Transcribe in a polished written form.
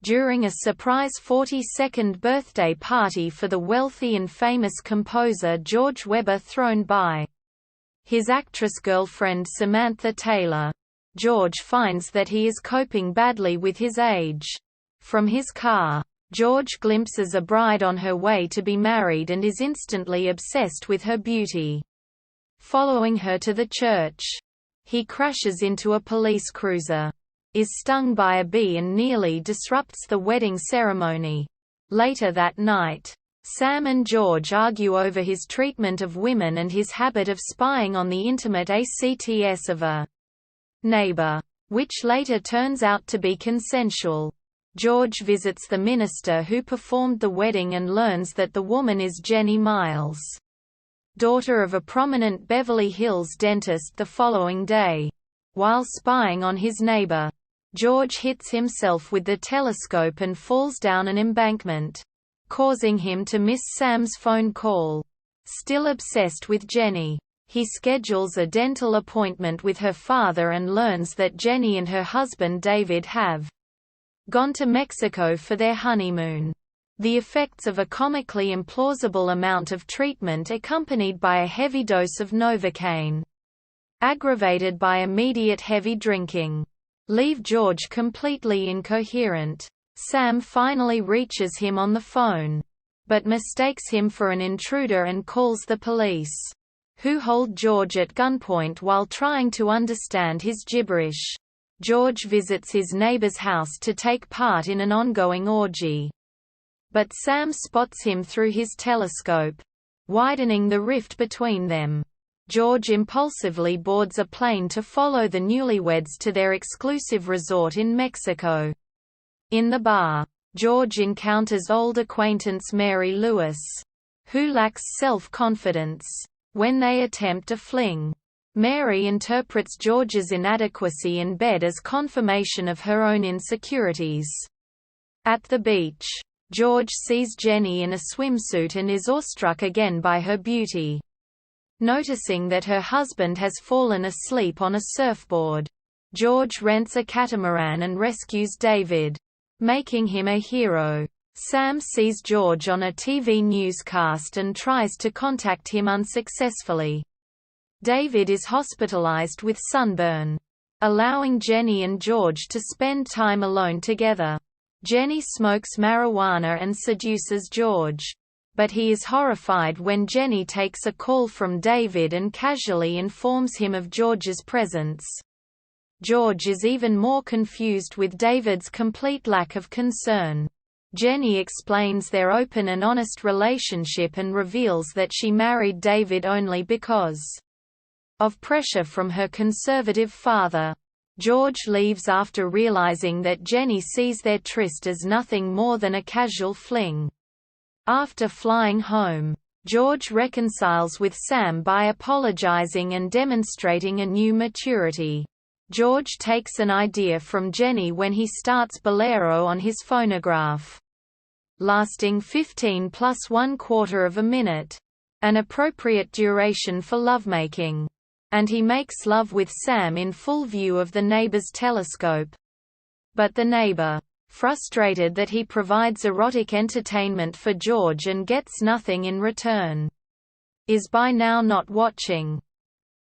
during a surprise 42nd birthday party for the wealthy and famous composer George Weber thrown by his actress girlfriend Samantha Taylor. George finds that he is coping badly with his age. From his car, George glimpses a bride on her way to be married and is instantly obsessed with her beauty. Following her to the church, he crashes into a police cruiser, is stung by a bee and nearly disrupts the wedding ceremony. Later that night, Sam and George argue over his treatment of women and his habit of spying on the intimate acts of a neighbor, which later turns out to be consensual. George visits the minister who performed the wedding and learns that the woman is Jenny Miles, daughter of a prominent Beverly Hills dentist. The following day, while spying on his neighbor, George hits himself with the telescope and falls down an embankment, causing him to miss Sam's phone call. Still obsessed with Jenny, he schedules a dental appointment with her father and learns that Jenny and her husband David have gone to Mexico for their honeymoon. The effects of a comically implausible amount of treatment accompanied by a heavy dose of Novocaine, aggravated by immediate heavy drinking, leave George completely incoherent. Sam finally reaches him on the phone, but mistakes him for an intruder and calls the police, who hold George at gunpoint while trying to understand his gibberish. George visits his neighbor's house to take part in an ongoing orgy, but Sam spots him through his telescope, widening the rift between them. George impulsively boards a plane to follow the newlyweds to their exclusive resort in Mexico. In the bar, George encounters old acquaintance Mary Lewis, who lacks self-confidence. When they attempt a fling, Mary interprets George's inadequacy in bed as confirmation of her own insecurities. At the beach, George sees Jenny in a swimsuit and is awestruck again by her beauty. Noticing that her husband has fallen asleep on a surfboard, George rents a catamaran and rescues David, making him a hero. Sam sees George on a TV newscast and tries to contact him unsuccessfully. David is hospitalized with sunburn, allowing Jenny and George to spend time alone together. Jenny smokes marijuana and seduces George, but he is horrified when Jenny takes a call from David and casually informs him of George's presence. George is even more confused with David's complete lack of concern. Jenny explains their open and honest relationship and reveals that she married David only because of pressure from her conservative father. George leaves after realizing that Jenny sees their tryst as nothing more than a casual fling. After flying home, George reconciles with Sam by apologizing and demonstrating a new maturity. George takes an idea from Jenny when he starts Bolero on his phonograph, lasting 15 plus 1/4 of a minute, an appropriate duration for lovemaking, and he makes love with Sam in full view of the neighbor's telescope. But the neighbor, frustrated that he provides erotic entertainment for George and gets nothing in return, is by now not watching.